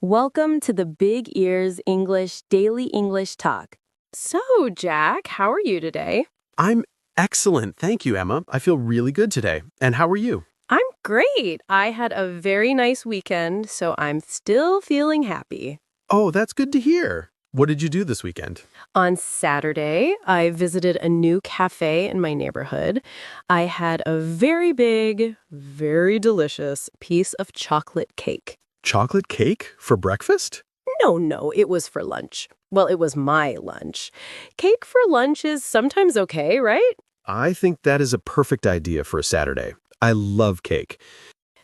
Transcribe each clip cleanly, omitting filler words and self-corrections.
Welcome to the Big Ears English Daily English Talk. So, Jack, how are you today? I'm excellent. Thank you, Emma. I feel really good today. And how are you? I'm great. I had a very nice weekend, so I'm still feeling happy. Oh, that's good to hear. What did you do this weekend? On Saturday, I visited a new cafe in my neighborhood. I had a very big, very delicious piece of chocolate cake. Chocolate cake for breakfast? No, it was for lunch. Well, it was my lunch. Cake for lunch is sometimes okay, right? I think that is a perfect idea for a Saturday. I love cake.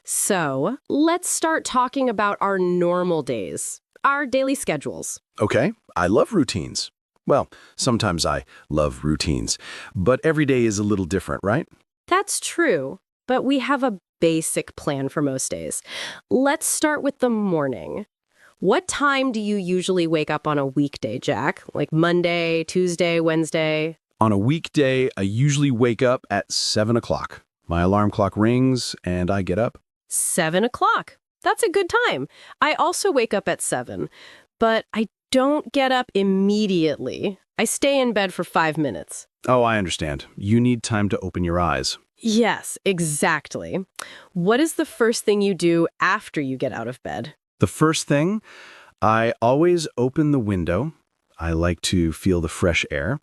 So, let's start talking about our normal days, our daily schedules. Okay, I love routines. Well, sometimes I love routines, but every day is a little different, right? That's true, but we have a basic plan for most days. Let's start with the morning. What time do you usually wake up on a weekday, Jack? Like Monday, Tuesday, Wednesday? On a weekday, I usually wake up at 7 o'clock. My alarm clock rings and I get up. 7 o'clock. That's a good time. I also wake up at 7, but I don't get up immediately. I stay in bed for 5 minutes. Oh, I understand. You need time to open your eyes. Yes, exactly. What is the first thing you do after you get out of bed? The first thing, I always open the window. I like to feel the fresh air.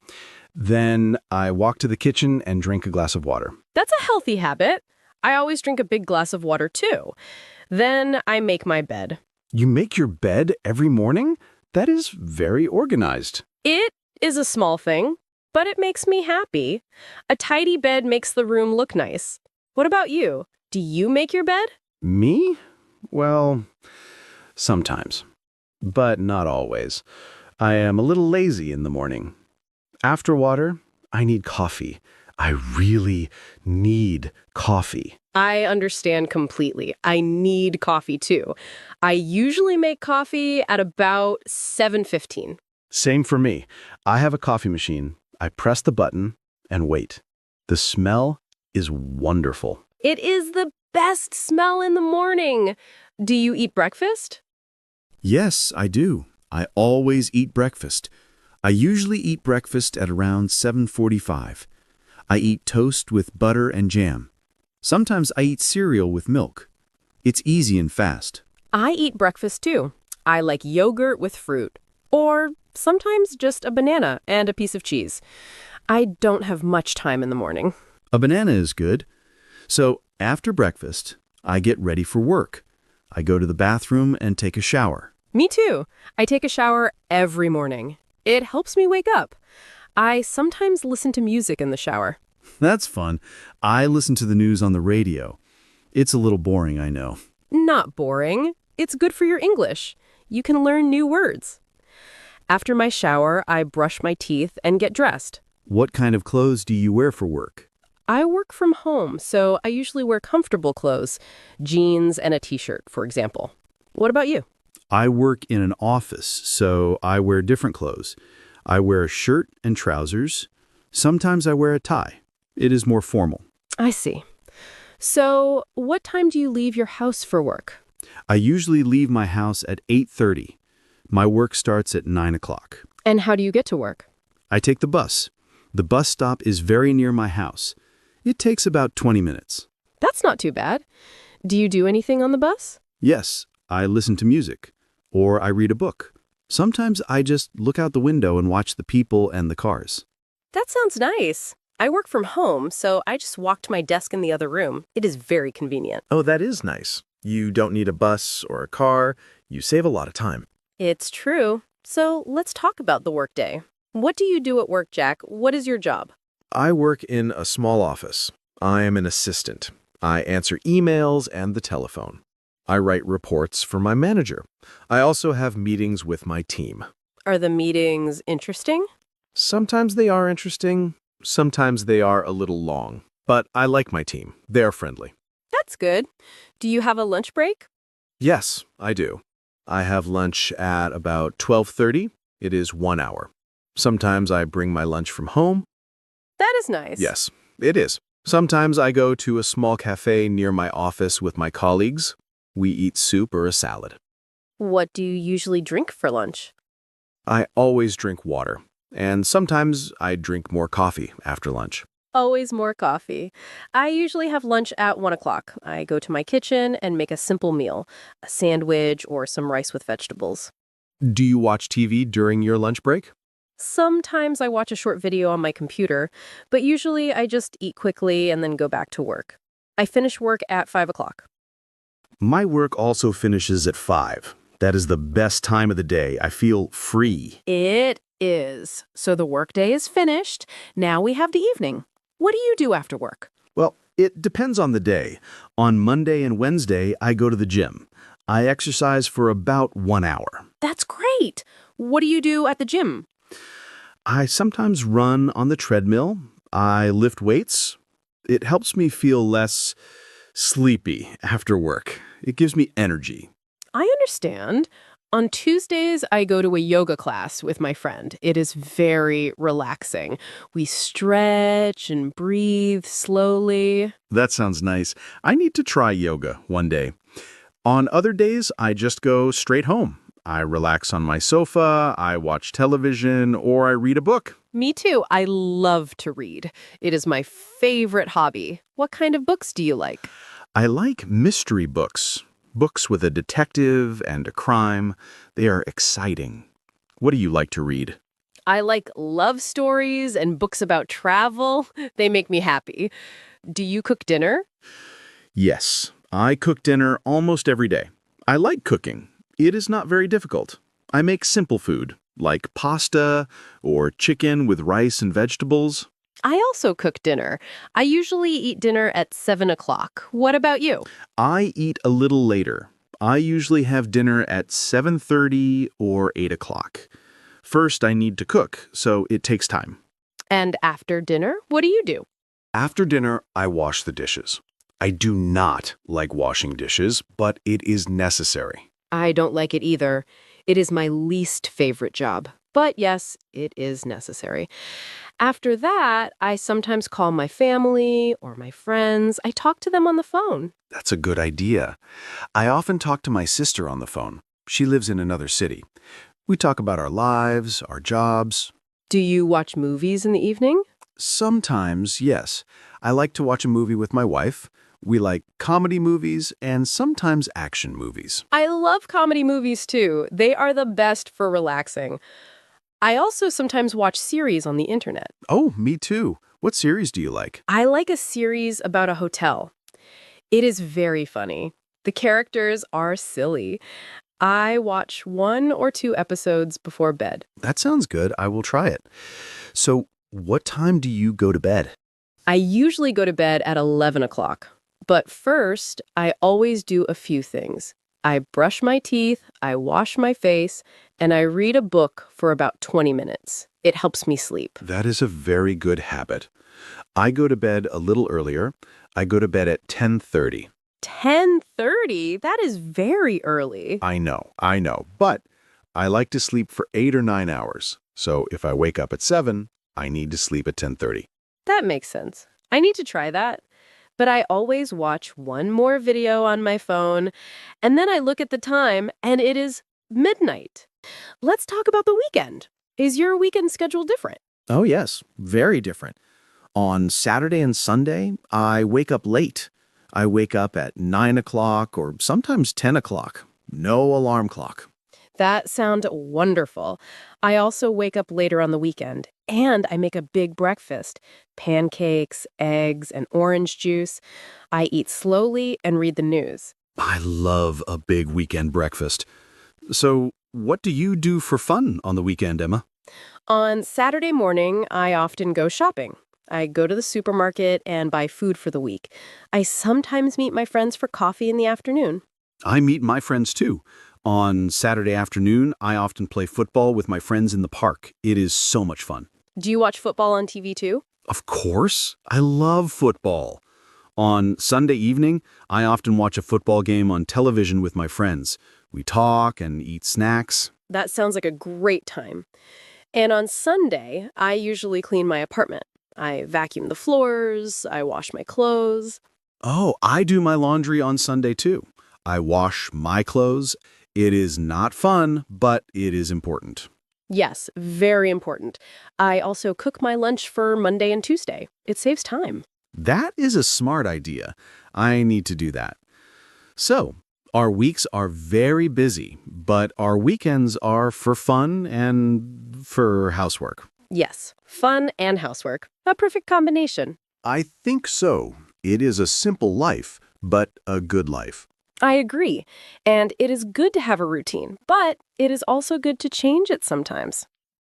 Then I walk to the kitchen and drink a glass of water. That's a healthy habit. I always drink a big glass of water too. Then I make my bed. You make your bed every morning? That is very organized. It is a small thing, but it makes me happy. A tidy bed makes the room look nice. What about you? Do you make your bed? Me? Well, sometimes, but not always. I am a little lazy in the morning. After water, I need coffee. I really need coffee. I understand completely. I need coffee too. I usually make coffee at about 7:15. Same for me. I have a coffee machine. I press the button and wait. The smell is wonderful. It is the best smell in the morning. Do you eat breakfast? Yes, I do. I always eat breakfast. I usually eat breakfast at around 7:45. I eat toast with butter and jam. Sometimes I eat cereal with milk. It's easy and fast. I eat breakfast too. I like yogurt with fruit. Or sometimes just a banana and a piece of cheese. I don't have much time in the morning. A banana is good. So after breakfast, I get ready for work. I go to the bathroom and take a shower. Me too. I take a shower every morning. It helps me wake up. I sometimes listen to music in the shower. That's fun. I listen to the news on the radio. It's a little boring, I know. Not boring. It's good for your English. You can learn new words. After my shower, I brush my teeth and get dressed. What kind of clothes do you wear for work? I work from home, so I usually wear comfortable clothes, jeans and a t-shirt, for example. What about you? I work in an office, so I wear different clothes. I wear a shirt and trousers. Sometimes I wear a tie. It is more formal. I see. So, what time do you leave your house for work? I usually leave my house at 8:30. My work starts at 9 o'clock. And how do you get to work? I take the bus. The bus stop is very near my house. It takes about 20 minutes. That's not too bad. Do you do anything on the bus? Yes, I listen to music, or I read a book. Sometimes I just look out the window and watch the people and the cars. That sounds nice. I work from home, so I just walk to my desk in the other room. It is very convenient. Oh, that is nice. You don't need a bus or a car. You save a lot of time. It's true. So let's talk about the workday. What do you do at work, Jack? What is your job? I work in a small office. I am an assistant. I answer emails and the telephone. I write reports for my manager. I also have meetings with my team. Are the meetings interesting? Sometimes they are interesting. Sometimes they are a little long. But I like my team. They're friendly. That's good. Do you have a lunch break? Yes, I do. I have lunch at about 12:30. It is 1 hour. Sometimes I bring my lunch from home. That is nice. Yes, it is. Sometimes I go to a small cafe near my office with my colleagues. We eat soup or a salad. What do you usually drink for lunch? I always drink water, and sometimes I drink more coffee after lunch. Always more coffee. I usually have lunch at 1 o'clock. I go to my kitchen and make a simple meal, a sandwich or some rice with vegetables. Do you watch TV during your lunch break? Sometimes I watch a short video on my computer, but usually I just eat quickly and then go back to work. I finish work at 5 o'clock. My work also finishes at 5. That is the best time of the day. I feel free. It is. So the workday is finished. Now we have the evening. What do you do after work? Well, it depends on the day. On Monday and Wednesday, I go to the gym. I exercise for about 1 hour. That's great. What do you do at the gym? I sometimes run on the treadmill. I lift weights. It helps me feel less sleepy after work. It gives me energy. I understand. On Tuesdays, I go to a yoga class with my friend. It is very relaxing. We stretch and breathe slowly. That sounds nice. I need to try yoga one day. On other days, I just go straight home. I relax on my sofa, I watch television, or I read a book. Me too. I love to read. It is my favorite hobby. What kind of books do you like? I like mystery books. Books with a detective and a crime. They are exciting. What do you like to read? I like love stories and books about travel. They make me happy. Do you cook dinner? Yes, I cook dinner almost every day. I like cooking. It is not very difficult. I make simple food, like pasta or chicken with rice and vegetables. I also cook dinner. I usually eat dinner at 7 o'clock. What about you? I eat a little later. I usually have dinner at 7:30 or 8 o'clock. First, I need to cook, so it takes time. And after dinner, what do you do? After dinner, I wash the dishes. I do not like washing dishes, but it is necessary. I don't like it either. It is my least favorite job. But yes, it is necessary. After that, I sometimes call my family or my friends. I talk to them on the phone. That's a good idea. I often talk to my sister on the phone. She lives in another city. We talk about our lives, our jobs. Do you watch movies in the evening? Sometimes, yes. I like to watch a movie with my wife. We like comedy movies and sometimes action movies. I love comedy movies too. They are the best for relaxing. I also sometimes watch series on the internet. Oh, me too. What series do you like? I like a series about a hotel. It is very funny. The characters are silly. I watch 1 or 2 episodes before bed. That sounds good. I will try it. So, what time do you go to bed? I usually go to bed at 11 o'clock. But first, I always do a few things. I brush my teeth, I wash my face, and I read a book for about 20 minutes. It helps me sleep. That is a very good habit. I go to bed a little earlier. I go to bed at 10:30. 10:30? That is very early. I know. But I like to sleep for 8 or 9 hours. So if I wake up at 7, I need to sleep at 10:30. That makes sense. I need to try that. But I always watch one more video on my phone, and then I look at the time, and it is midnight. Let's talk about the weekend. Is your weekend schedule different? Oh, yes, very different. On Saturday and Sunday, I wake up late. I wake up at 9 o'clock or sometimes 10 o'clock. No alarm clock. That sounds wonderful. I also wake up later on the weekend, and I make a big breakfast. Pancakes, eggs, and orange juice. I eat slowly and read the news. I love a big weekend breakfast. So, what do you do for fun on the weekend, Emma? On Saturday morning, I often go shopping. I go to the supermarket and buy food for the week. I sometimes meet my friends for coffee in the afternoon. I meet my friends too. On Saturday afternoon, I often play football with my friends in the park. It is so much fun. Do you watch football on TV too? Of course. I love football. On Sunday evening, I often watch a football game on television with my friends. We talk and eat snacks. That sounds like a great time. And on Sunday, I usually clean my apartment. I vacuum the floors, I wash my clothes. Oh, I do my laundry on Sunday too. I wash my clothes. It is not fun, but it is important. Yes, very important. I also cook my lunch for Monday and Tuesday. It saves time. That is a smart idea. I need to do that. So, our weeks are very busy, but our weekends are for fun and for housework. Yes, fun and housework. A perfect combination. I think so. It is a simple life, but a good life. I agree. And it is good to have a routine, but it is also good to change it sometimes.